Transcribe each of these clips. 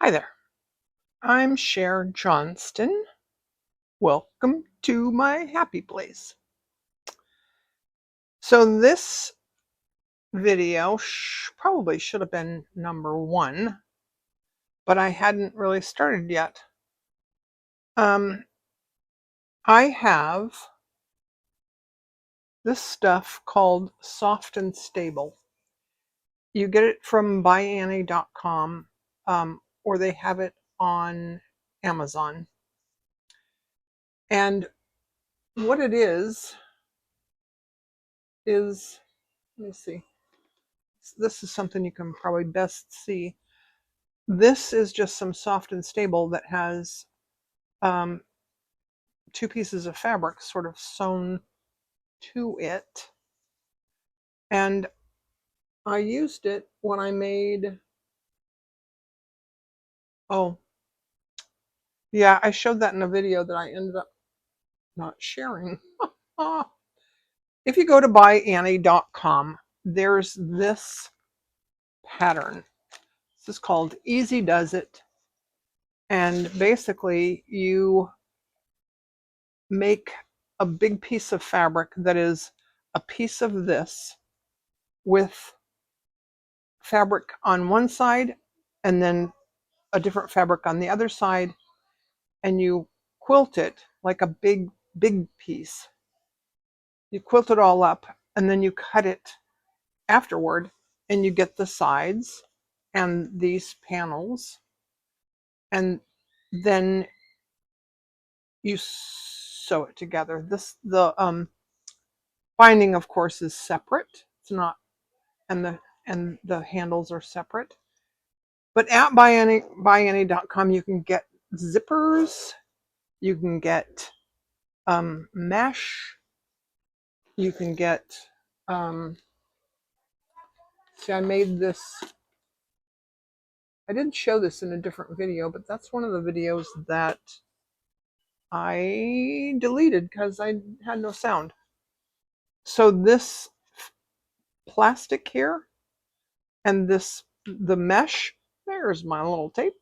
Hi there, I'm Cher Johnston. Welcome to my happy place. So this video probably should have been number 1, but I hadn't really started yet. I have this stuff called Soft and Stable. You get it from byannie.com, or they have it on Amazon. And what it is, let me see. This is something you can probably best see. This is just some Soft and Stable that has 2 pieces of fabric sort of sewn to it. And I used it when I made, oh, yeah, I showed that in a video that I ended up not sharing. If you go to byannie.com, there's this pattern. This is called Easy Does It. And basically, you make a big piece of fabric that is a piece of this with fabric on one side and then a different fabric on the other side, and you quilt it like a big piece. You quilt it all up and then you cut it afterward, and you get the sides and these panels, and then you sew it together. The binding, of course, is separate. It's not, and the handles are separate. But at byannie.com, you can get zippers, you can get mesh, you can get, see, I made this, I did show this in a different video, but that's one of the videos that I deleted because I had no sound. So this plastic here, and the mesh, there's my little tape,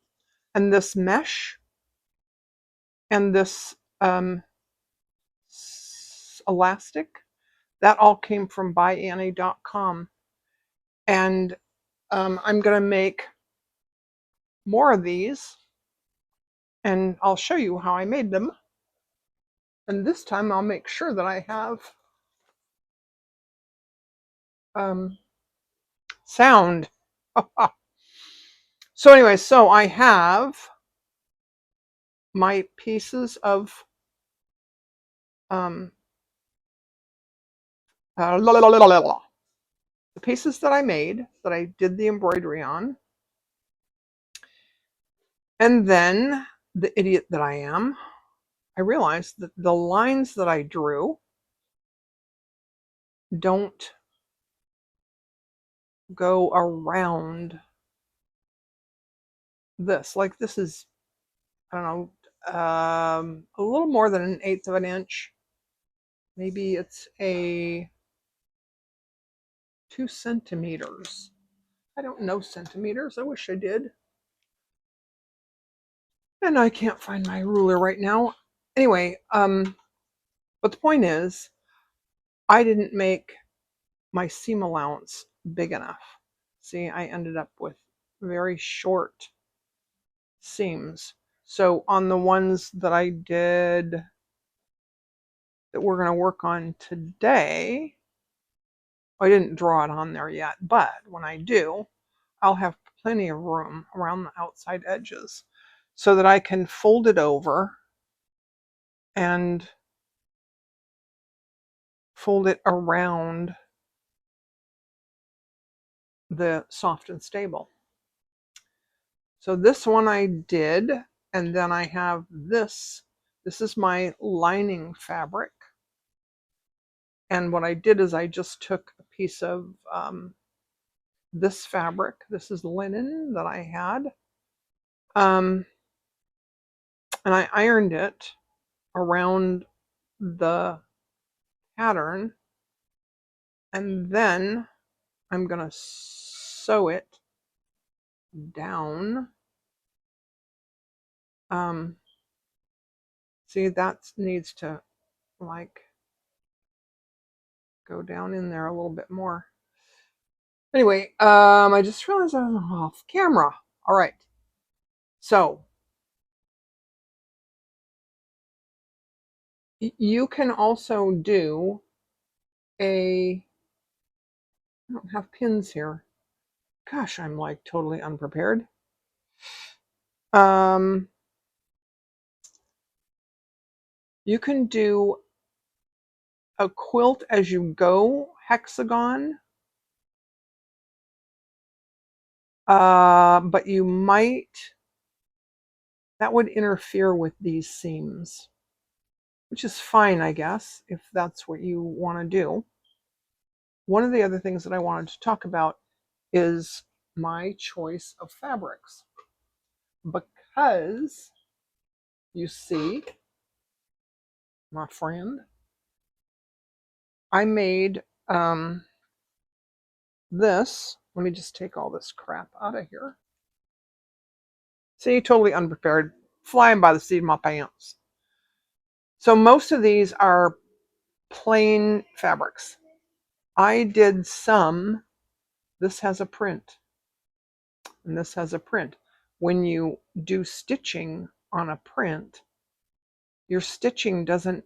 and this mesh, and this elastic, that all came from byannie.com. And I'm going to make more of these, and I'll show you how I made them. And this time I'll make sure that I have sound. So anyway, so I have my pieces of the pieces that I made, that I did the embroidery on. And then, the idiot that I am, I realized that the lines that I drew don't go around this. Like, this is, I don't know, a little more than 1/8 of an inch. Maybe it's a 2 centimeters. I don't know centimeters. I wish I did. And I can't find my ruler right now. Anyway, but the point is, I didn't make my seam allowance big enough. See, I ended up with very short seams. So on the ones that I did, that we're going to work on today, I didn't draw it on there yet, but when I do, I'll have plenty of room around the outside edges so that I can fold it over and fold it around the Soft and Stable. So this one I did, and then I have this. This is my lining fabric. And what I did is I just took a piece of this fabric. This is linen that I had. And I ironed it around the pattern. And then I'm going to sew it down See, that needs to like go down in there a little bit more. Anyway, I just realized I was off camera. All right. So you can also do I don't have pins here. Gosh, I'm like totally unprepared. Um, you can do a quilt as you go hexagon, but you might, that would interfere with these seams, which is fine, I guess, if that's what you want to do. One of the other things that I wanted to talk about is my choice of fabrics, because you see, my friend, I made this. Let me just take all this crap out of here. See, totally unprepared, flying by the seat of my pants. So most of these are plain fabrics. I did some, this has a print, and this has a print. When you do stitching on a print, your stitching doesn't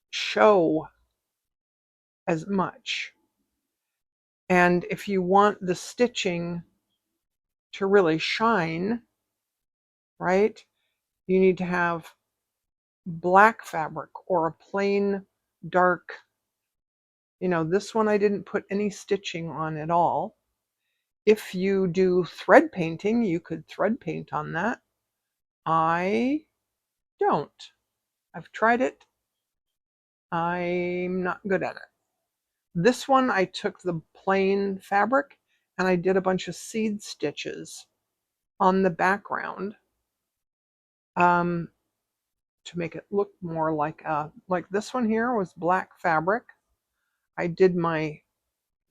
show as much. And if you want the stitching to really shine, right, you need to have black fabric or a plain dark. This one I didn't put any stitching on at all. If you do thread painting, you could thread paint on that. I don't. I've tried it. I'm not good at it. This one I took the plain fabric and I did a bunch of seed stitches on the background to make it look more like this one here was black fabric. I did my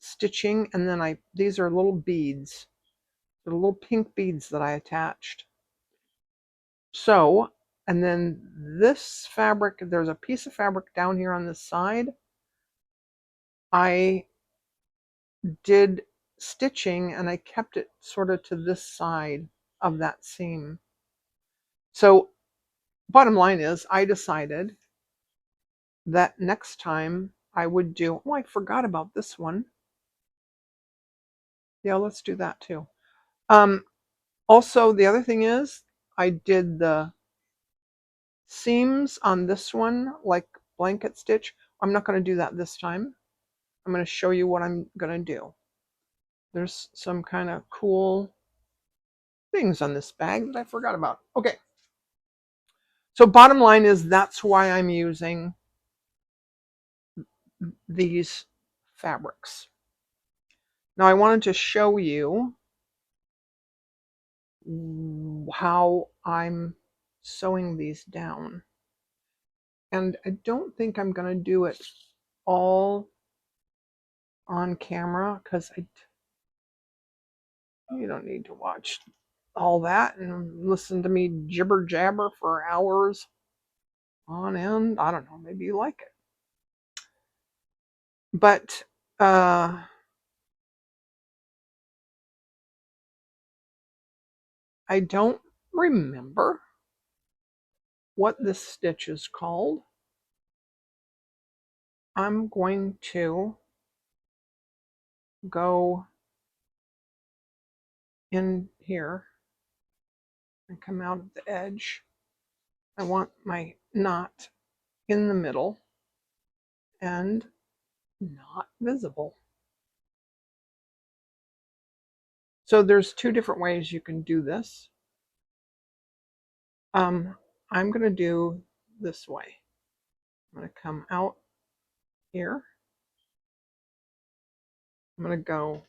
stitching, and then these are little beads. They're little pink beads that I attached. So, and then this fabric, there's a piece of fabric down here on this side. I did stitching and I kept it sort of to this side of that seam. So, bottom line is, I decided that next time I would do, oh, I forgot about this one. Yeah, let's do that too. Also, the other thing is, I did the seams on this one like blanket stitch. I'm not going to do that this time. I'm going to show you what I'm going to do. There's some kind of cool things on this bag that I forgot about. Okay. So bottom line is, that's why I'm using these fabrics. Now I wanted to show you how I'm sewing these down. And I don't think I'm going to do it all on camera, because you don't need to watch all that and listen to me jibber jabber for hours on end. I don't know, maybe you like it. But I don't remember what this stitch is called. I'm going to go in here and come out of the edge. I want my knot in the middle and not visible. So there's two different ways you can do this. I'm going to do this way. I'm going to come out here. I'm going to go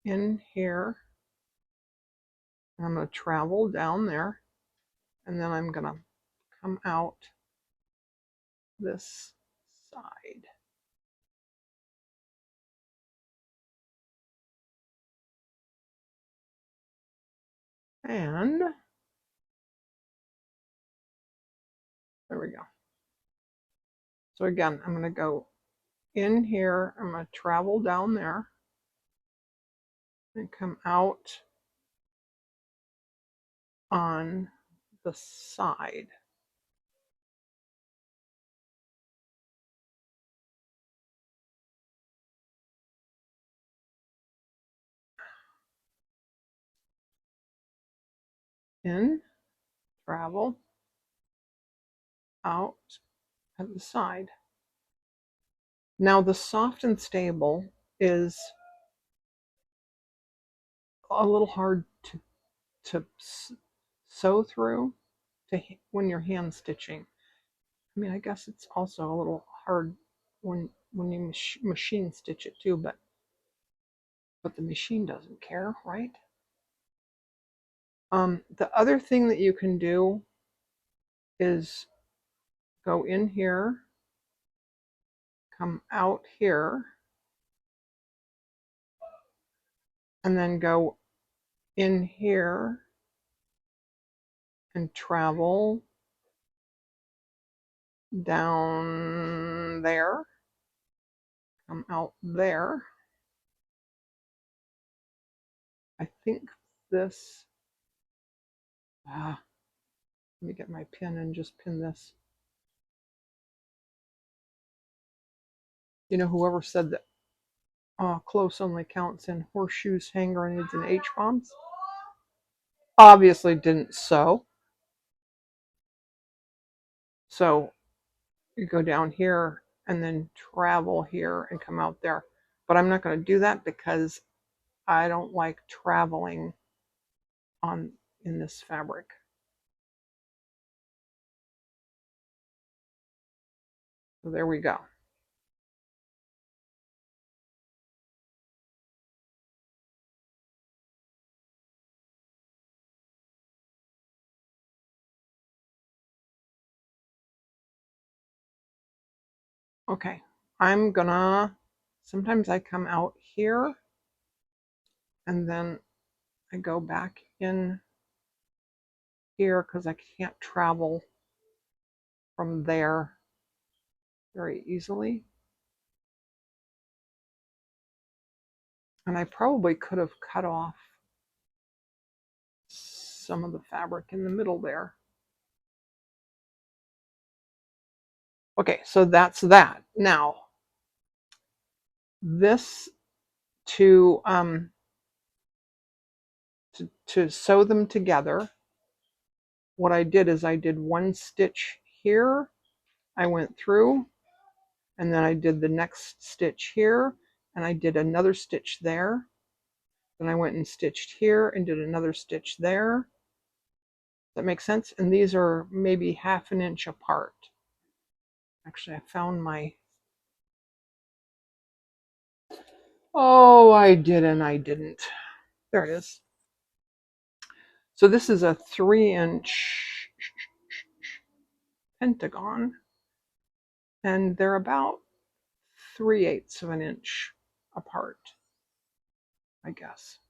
in here. I'm going to travel down there, and then I'm going to come out this side. And There we go. So again, I'm going to go in here. I'm going to travel down there and come out on the side. In, travel, out at the side. Now the soft and stable is a little hard to sew through when you're hand stitching. I mean, I guess it's also a little hard when you machine stitch it too, but the machine doesn't care, right? The other thing that you can do is go in here, come out here, and then go in here and travel down there, come out there. I think this, let me get my pin and just pin this. You know, whoever said that close only counts in horseshoes, hand grenades, and H-bombs obviously didn't sew. So you go down here and then travel here and come out there. But I'm not going to do that because I don't like traveling in this fabric. So there we go. Okay, I'm gonna, sometimes I come out here and then I go back in here because I can't travel from there very easily. And I probably could have cut off some of the fabric in the middle there. Okay, so that's that. Now, this to sew them together, what I did is I did one stitch here, I went through, and then I did the next stitch here, and I did another stitch there. Then I went and stitched here and did another stitch there. Does that make sense? And these are maybe half an inch apart. Actually, I found my... Oh, I did and I didn't. There it is. So this is a 3-inch pentagon, and they're about 3/8 of an inch apart, I guess.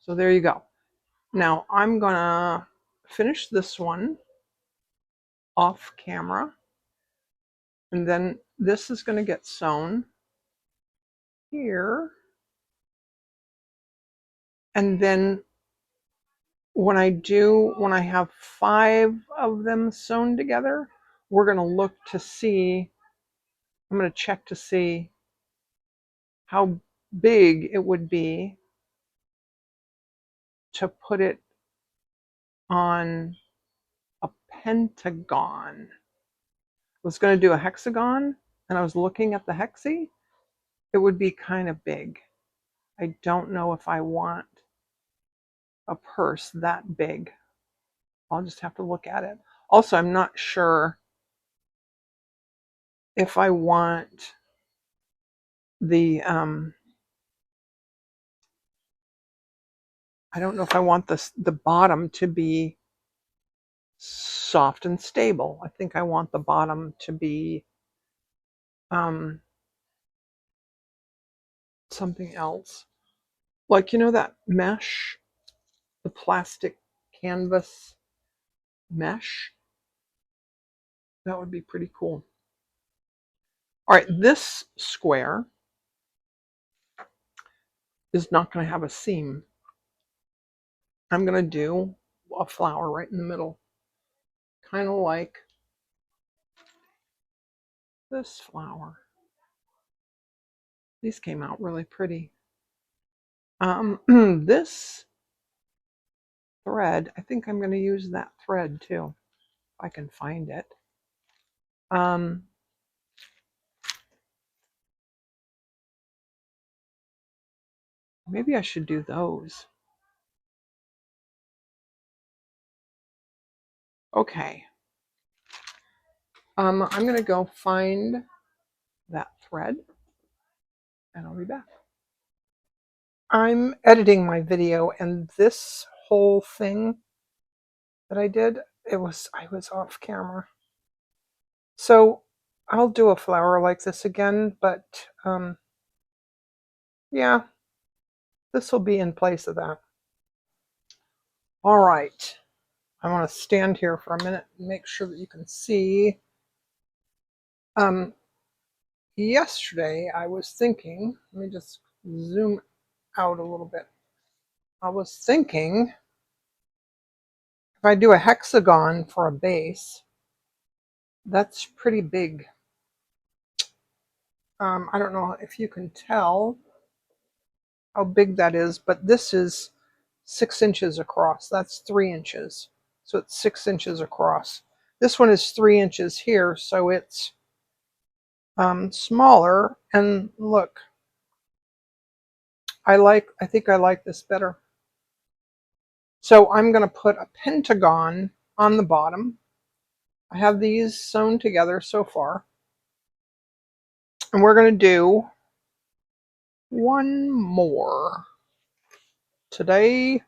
So there you go. Now I'm gonna finish this one off camera, and then this is going to get sewn here, and then when I have 5 of them sewn together, we're going to look to see, I'm going to check to see how big it would be to put it on a pentagon. I was going to do a hexagon, and I was looking at the hexie. It would be kind of big. I don't know if I want a purse that big. I'll just have to look at it. Also, I'm not sure if I want the, I don't know if I want the bottom to be soft and stable. I think I want the bottom to be something else. Like, you know that mesh, the plastic canvas mesh? That would be pretty cool. All right, this square is not going to have a seam. I'm going to do a flower right in the middle, kind of like this flower. These came out really pretty. This thread, I think I'm going to use that thread too, if I can find it. Maybe I should do those. Okay. I'm going to go find that thread and I'll be back. I'm editing my video and this whole thing that I did, I was off camera. So I'll do a flower like this again, but yeah, this will be in place of that. All right. I want to stand here for a minute and make sure that you can see. Yesterday I was thinking, let me just zoom out a little bit. I was thinking if I do a hexagon for a base, that's pretty big. I don't know if you can tell how big that is, but this is 6 inches across. That's 3 inches. So it's 6 inches across. This one is 3 inches here, so it's smaller. And look, I think I like this better. So I'm going to put a pentagon on the bottom. I have these sewn together so far. And we're going to do one more today,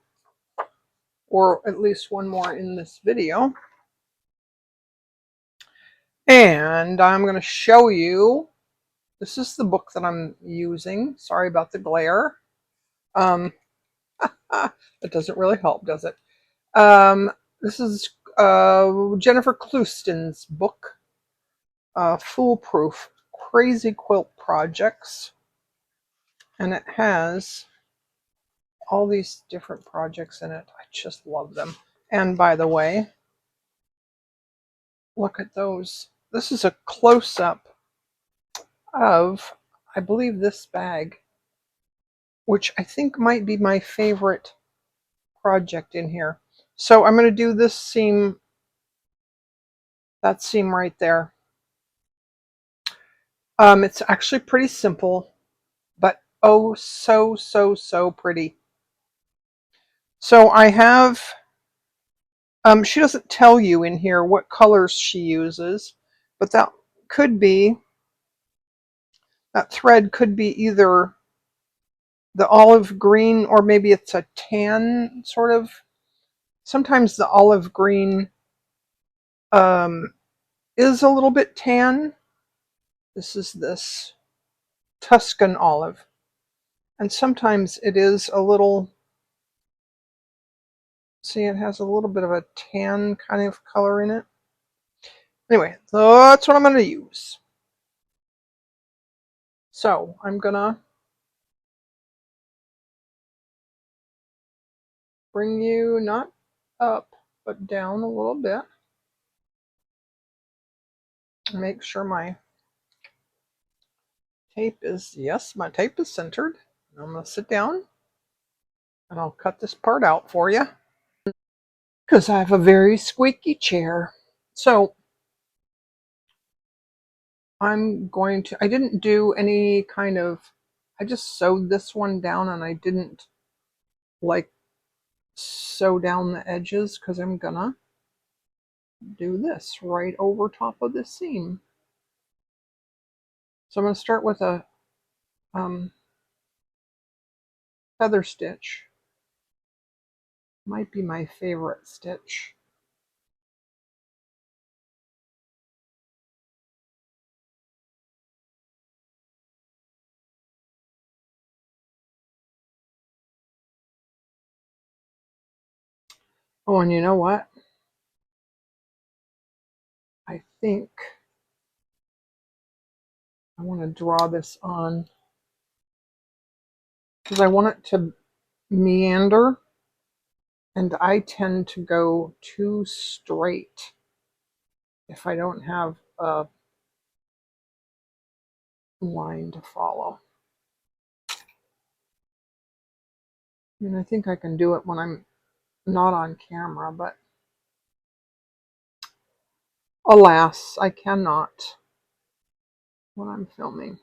or at least one more in this video. And I'm going to show you, this is the book that I'm using. Sorry about the glare. It doesn't really help, does it? This is Jennifer Clouston's book, Foolproof, Crazy Quilt Projects. And it has all these different projects in it. I just love them. And by the way, look at those. This is a close-up of, I believe, this bag, which I think might be my favorite project in here. So I'm going to do this seam, that seam right there. It's actually pretty simple, but oh, so pretty. So I have, she doesn't tell you in here what colors she uses, but that could be, that thread could be either the olive green or maybe it's a tan sort of. Sometimes the olive green is a little bit tan. This is this Tuscan olive. And sometimes it is a little, see, it has a little bit of a tan kind of color in it. Anyway, that's what I'm going to use. So I'm going to bring you not up, but down a little bit. Make sure my tape is, yes, my tape is centered. I'm going to sit down and I'll cut this part out for you because I have a very squeaky chair. So I'm going to, I didn't do any kind of, I just sewed this one down and I didn't like sew down the edges because I'm gonna do this right over top of the seam. So I'm going to start with a feather stitch. Might be my favorite stitch. Oh, and you know what? I think I want to draw this on because I want it to meander, and I tend to go too straight if I don't have a line to follow. And I think I can do it when I'm not on camera, but alas, I cannot when I'm filming.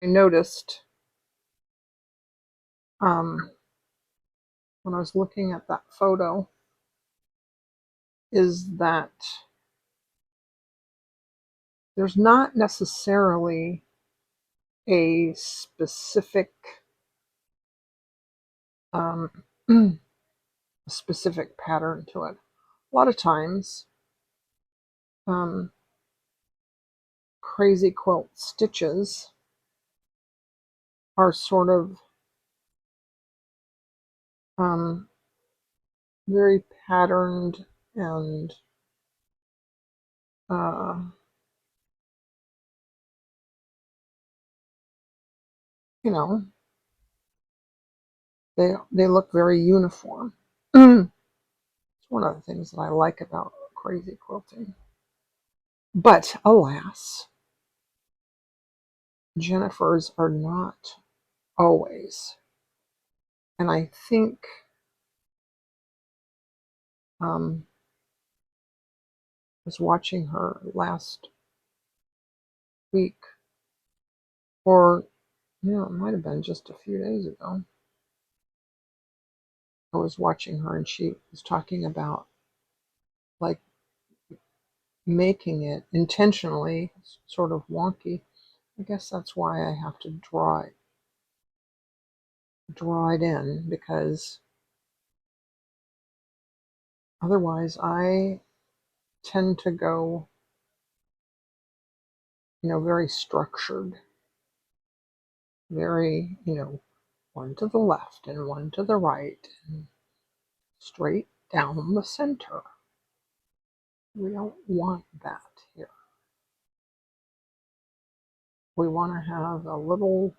I noticed when I was looking at that photo is that there's not necessarily a specific um, a specific pattern to it. A lot of times, Crazy Quilt stitches are sort of very patterned and uh, you know, they look very uniform. It's one of the things that I like about crazy quilting. But alas, Jennifer's are not always. And I think I was watching her last week, or it might have been just a few days ago. I was watching her and she was talking about like making it intentionally sort of wonky. I guess that's why I have to draw it in, because otherwise I tend to go, very structured, very, one to the left and one to the right and straight down the center. We don't want that here. We want to have a little,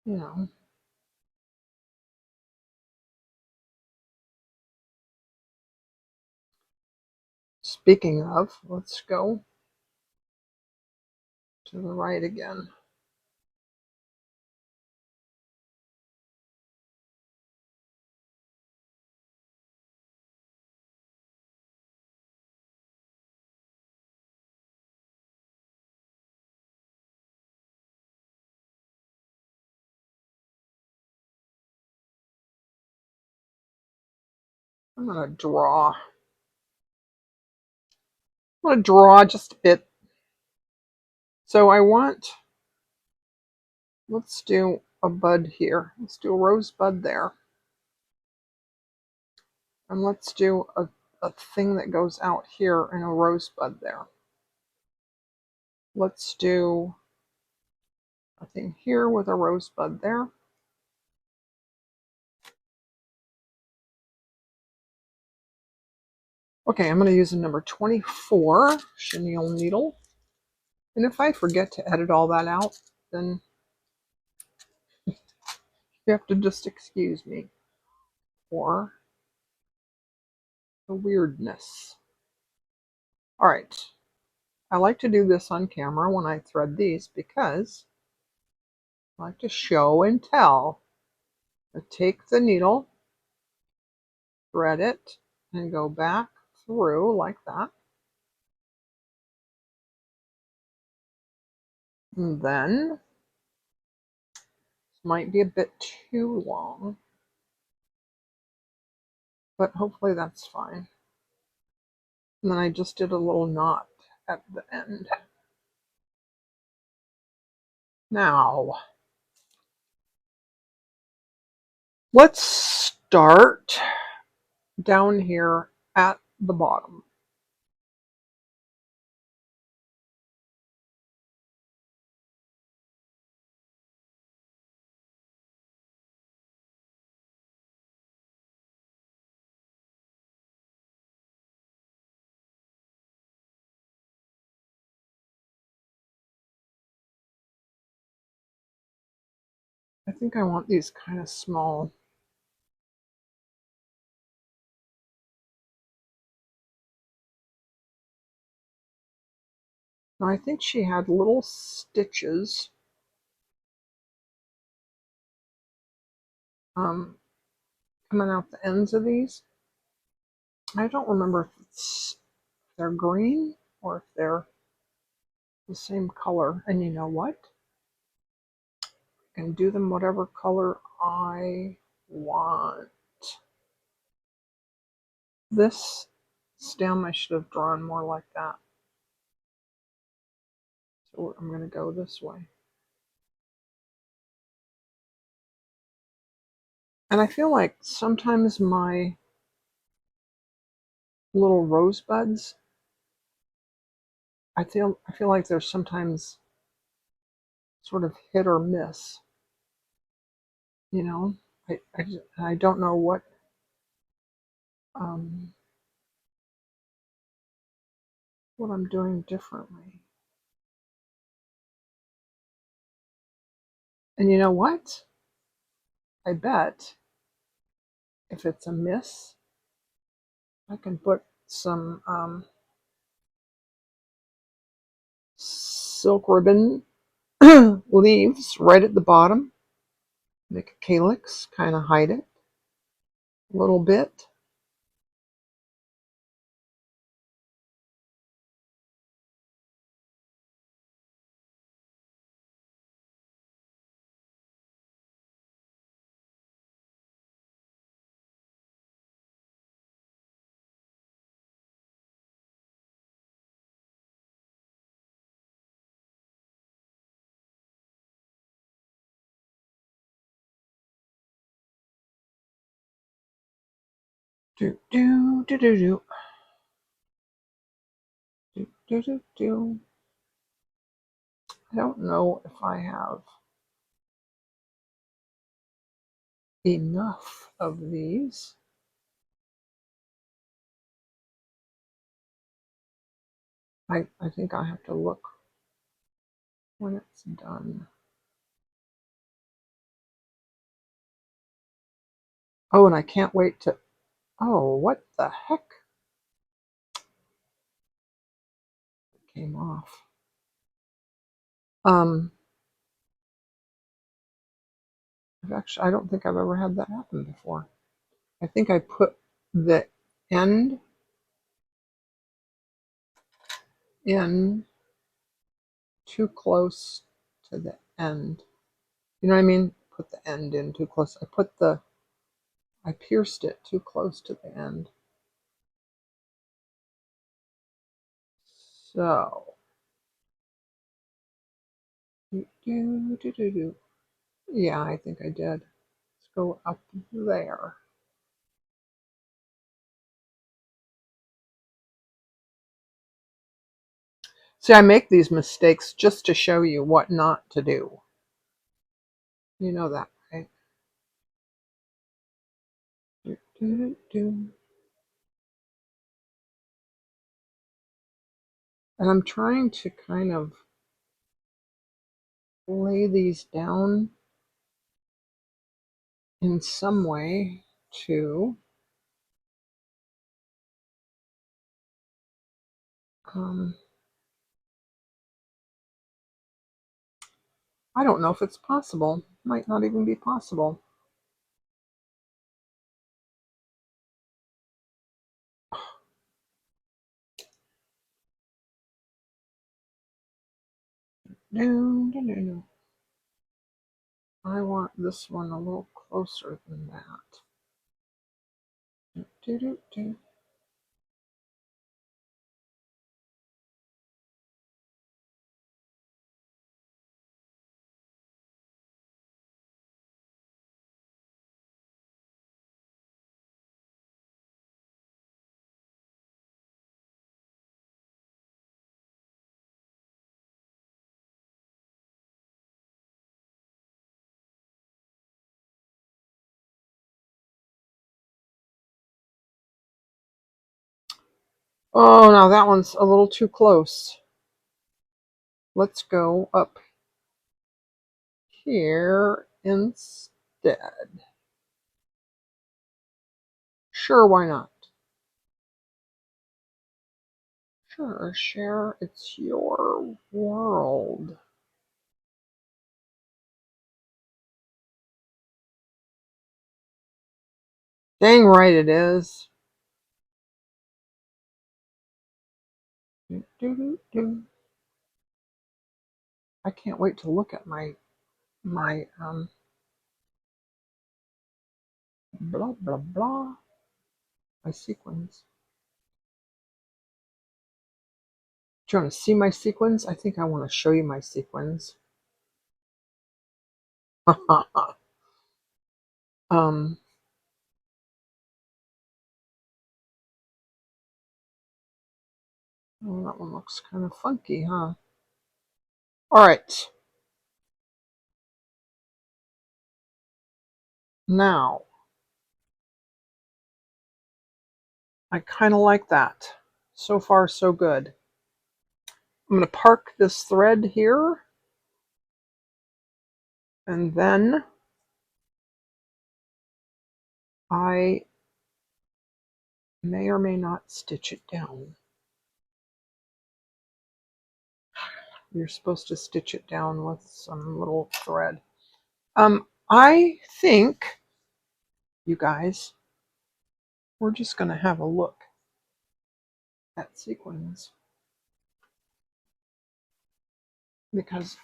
you know, speaking of, let's go to the right again. I'm going to draw. I'm going to draw just a bit. So let's do a bud here. Let's do a rosebud there. And let's do a thing that goes out here and a rosebud there. Let's do a thing here with a rosebud there. Okay, I'm going to use a number 24 chenille needle. And if I forget to edit all that out, then you have to just excuse me for the weirdness. All right. I like to do this on camera when I thread these because I like to show and tell. I take the needle, thread it, and go back through like that. And then, this might be a bit too long, but hopefully that's fine. And then I just did a little knot at the end. Now, let's start down here at the bottom. I think I want these kind of small. Now I think she had little stitches coming out the ends of these. I don't remember if they're green or if they're the same color. And you know what? I can do them whatever color I want. This stem I should have drawn more like that. So I'm going to go this way. And I feel like sometimes my little rosebuds, I feel like they're sometimes sort of hit or miss. You know, I don't know um, what I'm doing differently. And you know what? I bet if it's a miss, I can put some silk ribbon leaves right at the bottom. Make a calyx, kind of hide it a little bit. Do do do do do do do do do. I don't know if I have enough of these. I think I have to look when it's done. Oh, and I can't wait to. Oh, what the heck? It came off. I don't think I've ever had that happen before. I think I put the end in too close to the end. You know what I mean? Put the end in too close. I pierced it too close to the end. So, yeah, I think I did. Let's go up there. See, I make these mistakes just to show you what not to do. You know that, right? And I'm trying to kind of lay these down in some way to um, I don't know if it's possible. Might not even be possible. No, no, no, no. I want this one a little closer than that. Do, do, do. Oh, now that one's a little too close. Let's go up here instead. Sure, why not? Sure, share. It's your world. Dang right it is. Do, do, do, do. I can't wait to look at my blah blah blah my sequins. Do you want to see my sequins? I think I want to show you my sequins. um, oh, that one looks kind of funky, huh? All right. Now, I kind of like that. So far, so good. I'm going to park this thread here, and then I may or may not stitch it down. You're supposed to stitch it down with some little thread. I think, you guys, we're just going to have a look at sequins because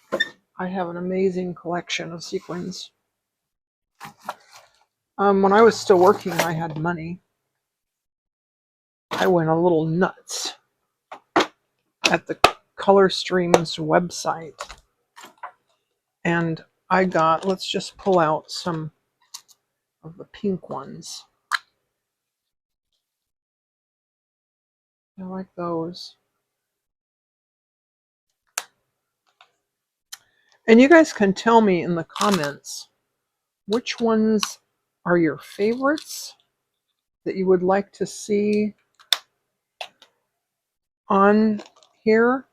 I have an amazing collection of sequins. When I was still working and I had money, I went a little nuts at the Color Streams website. And I got, let's just pull out some of the pink ones. I like those. And you guys can tell me in the comments which ones are your favorites that you would like to see on here.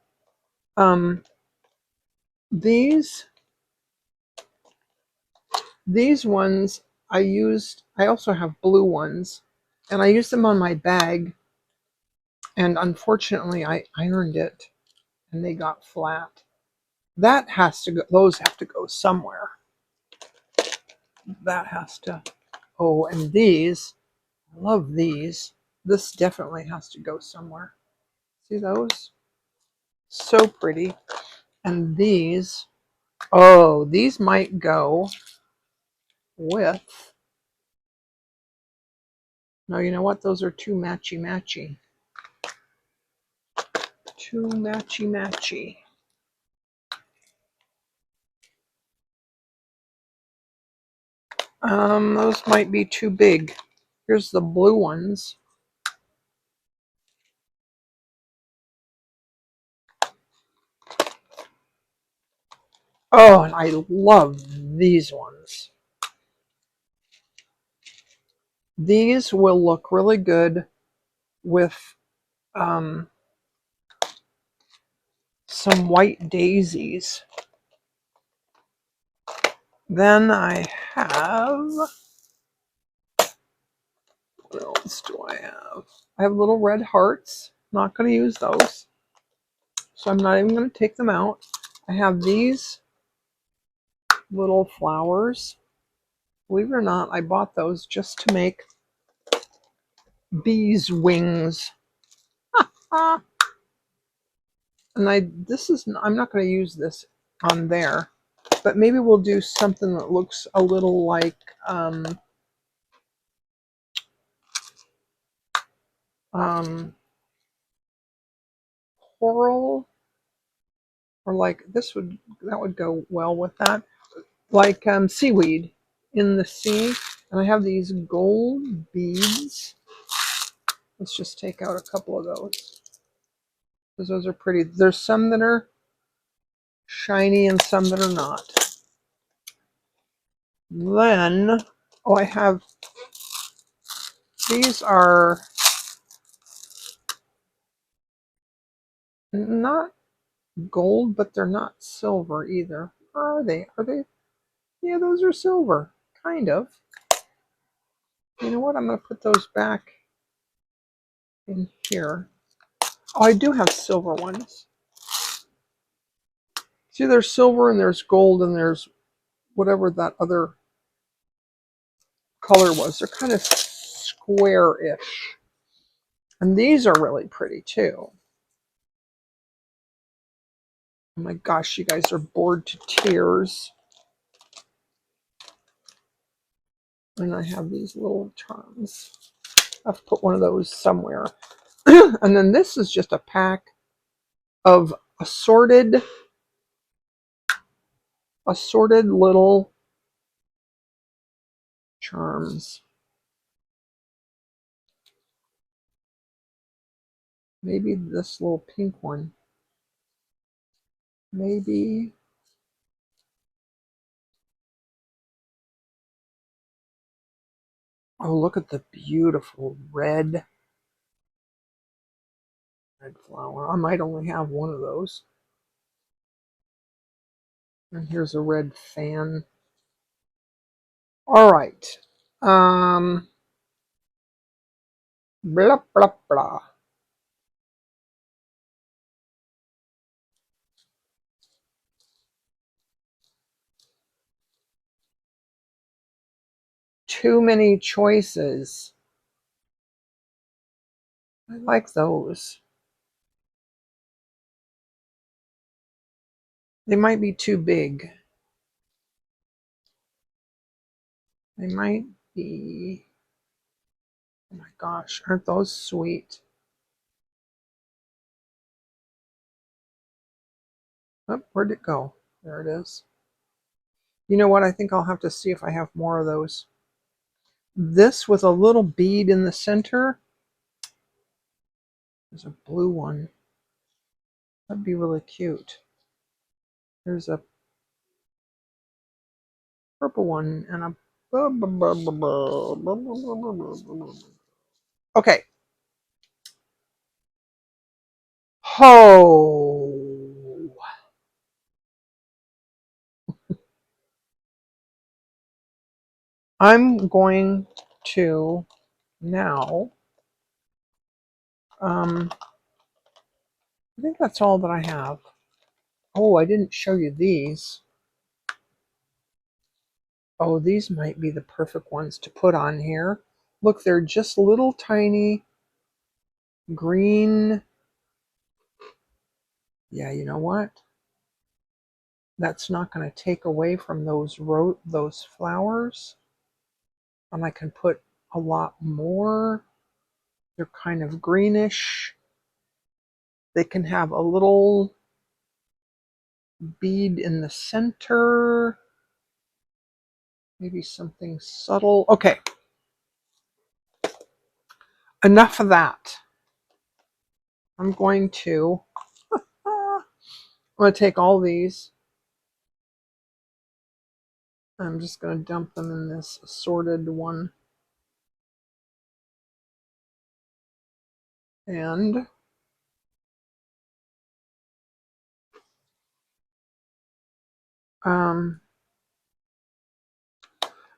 These ones I also have blue ones, and I used them on my bag, and unfortunately I ironed it and they got flat. That has to go, those have to go somewhere. That has to, oh, and these, I love these. This definitely has to go somewhere. See those? So pretty. And these, oh, these might go with, no, you know what? Those are too matchy-matchy. Too matchy-matchy. Those might be too big. Here's the blue ones. Oh, and I love these ones. These will look really good with some white daisies. Then I have, what else do I have? I have little red hearts. Not going to use those. So I'm not even going to take them out. I have these little flowers. Believe it or not, I bought those just to make bees' wings. Ah. And I'm not going to use this on there, but maybe we'll do something that looks a little like coral, or like that would go well with that, like seaweed in the sea. And I have these gold beads. Let's just take out a couple of those because those are pretty. There's some that are shiny and some that are not. Then, oh, I have, these are not gold, but they're not silver either. Are they? Are they? Yeah, those are silver. Kind of. You know what? I'm going to put those back in here. Oh, I do have silver ones. See, there's silver and there's gold and there's whatever that other color was. They're kind of square-ish. And these are really pretty too. Oh my gosh, you guys are bored to tears. And I have these little charms. I have to put one of those somewhere. And then this is just a pack of assorted little charms. Maybe this little pink one. Maybe. Oh, look at the beautiful red flower. I might only have one of those. And here's a red fan. All right. Blah, blah, blah. Too many choices. I like those. They might be too big. They might be. Oh my gosh, aren't those sweet? Oh, where'd it go? There it is. You know what? I think I'll have to see if I have more of those. This with a little bead in the center. There's a blue one. That'd be really cute. There's a purple one and a... Okay. Oh. I'm going to now... I think that's all that I have. Oh, I didn't show you these. Oh, these might be the perfect ones to put on here. Look, they're just little tiny green. Yeah, you know what? That's not going to take away from those flowers. And I can put a lot more. They're kind of greenish. They can have a little bead in the center. Maybe something subtle. Okay. Enough of that. I'm going to take all these. I'm just going to dump them in this assorted one. And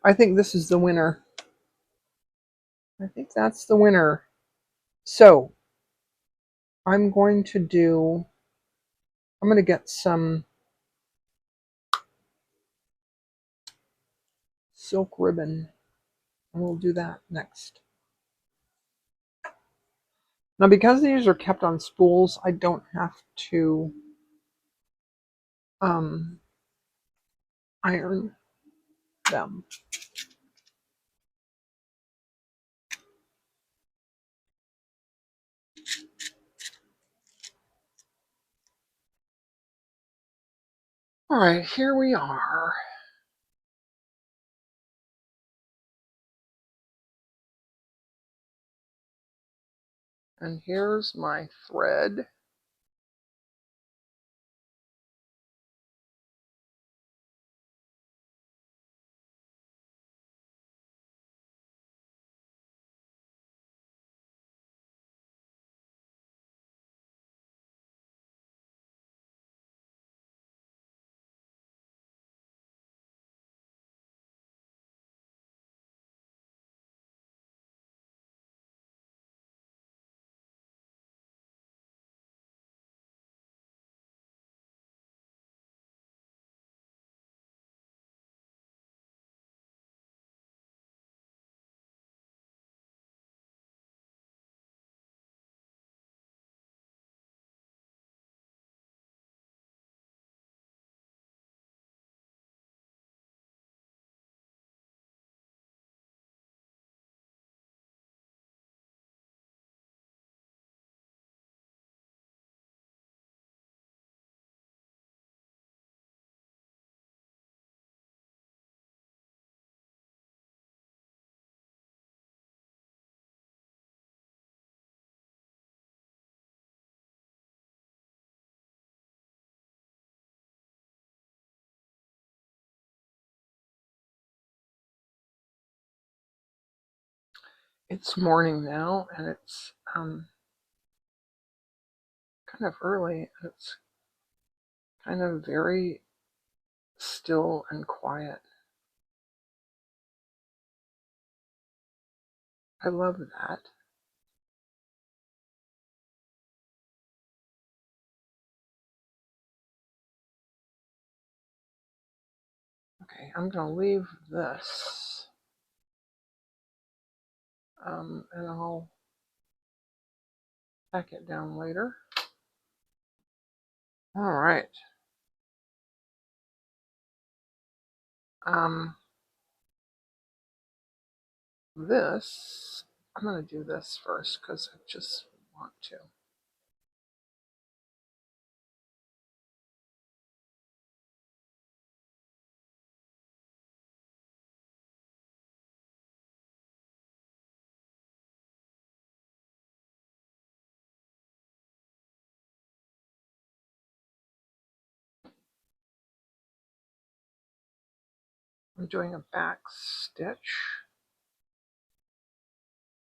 I think this is the winner. I think that's the winner. So I'm going to get some silk ribbon, and we'll do that next. Now, because these are kept on spools, I don't have to iron them. All right, here we are. And here's my thread. It's morning now, and it's kind of early. It's kind of very still and quiet. I love that. Okay, I'm going to leave this, and I'll tack it down later. All right. This, I'm going to do this first because I just want to. I'm doing a back stitch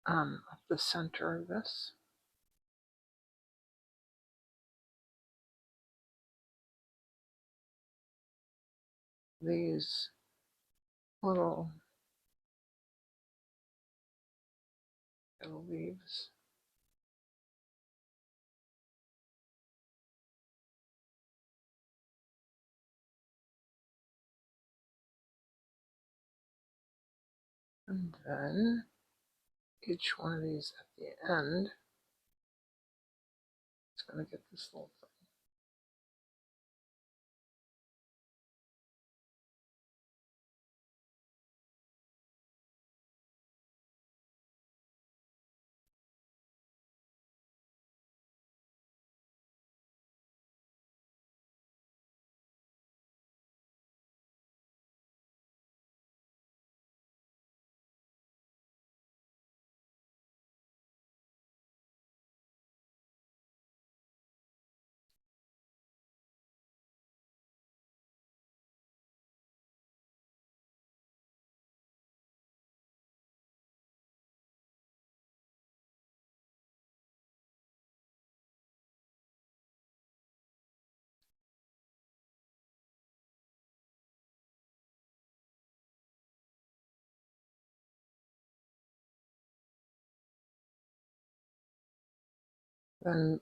up the center of this. These little leaves. And then each one of these at the end is going to get this little thing. Then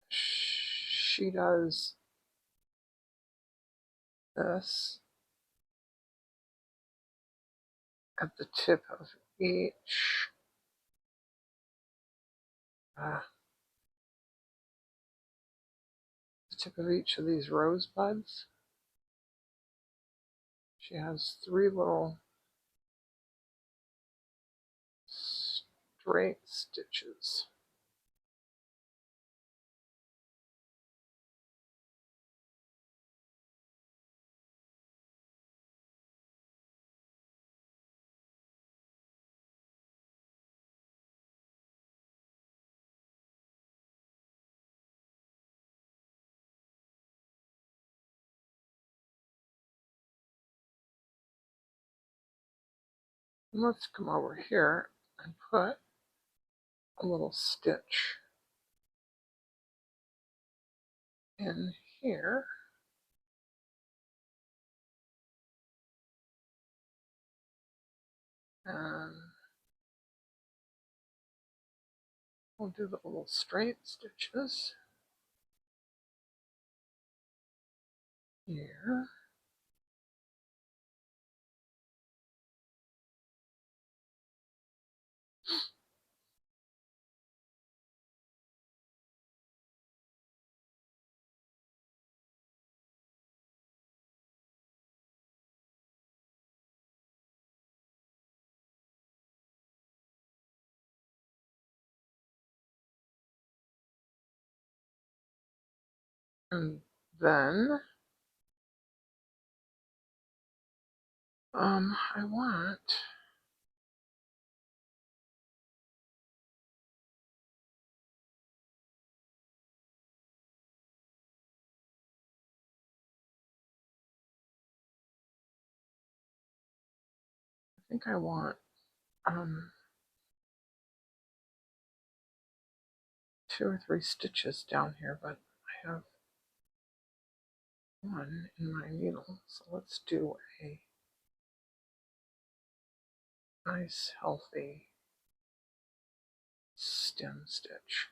she does this. at the tip of each. The tip of each of these rosebuds. She has 3 little straight stitches. And let's come over here and put a little stitch in here. And we'll do the little straight stitches here. And then I want I want 2 or 3 stitches down here, but I have 1 in my needle, so let's do a nice healthy stem stitch.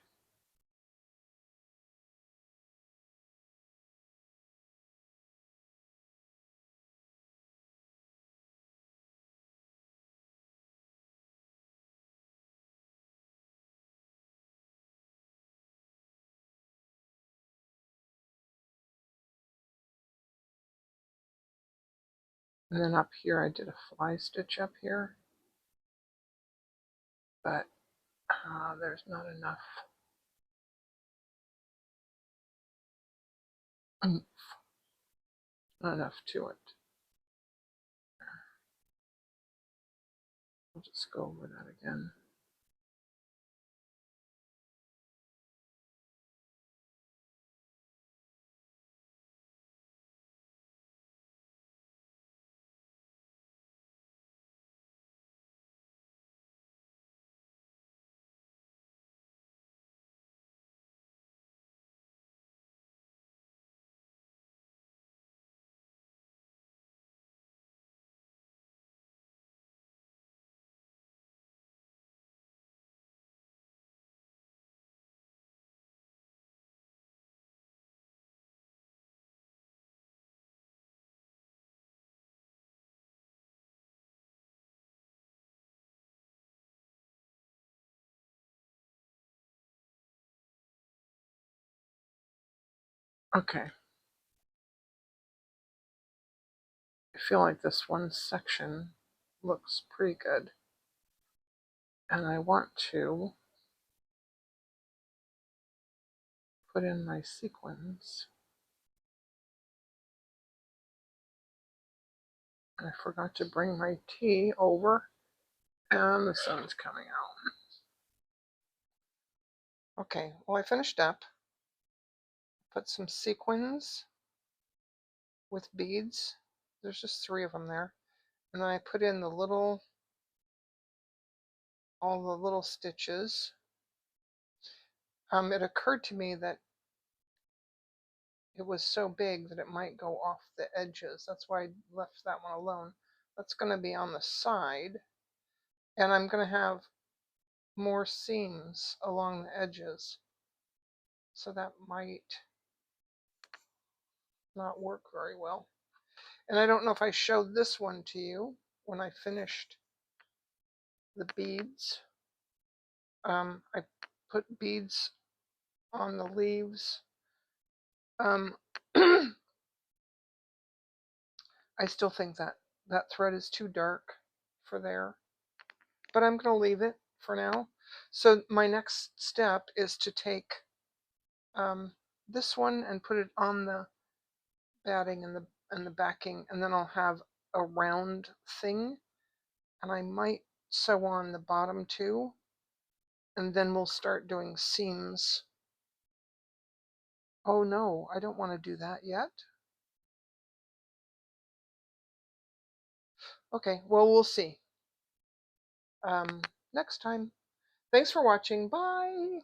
And then up here I did a fly stitch up here, but there's not enough to it. I'll just go over that again. Okay. I feel like this one section looks pretty good. And I want to put in my sequins. I forgot to bring my tea over, and the sun's coming out. Okay, well, I finished up. Put some sequins with beads. There's just 3 of them there. And then I put in all the little stitches. It occurred to me that it was so big that it might go off the edges. That's why I left that one alone. That's going to be on the side. And I'm going to have more seams along the edges. So that might not work very well. And I don't know if I showed this one to you when I finished the beads. I put beads on the leaves. I still think that that thread is too dark for there, but I'm going to leave it for now. So my next step is to take this one and put it on the batting and the backing, and then I'll have a round thing, and I might sew on the bottom too, and then we'll start doing seams. Oh no, I don't want to do that yet. Okay, well, we'll see next time. Thanks for watching. Bye.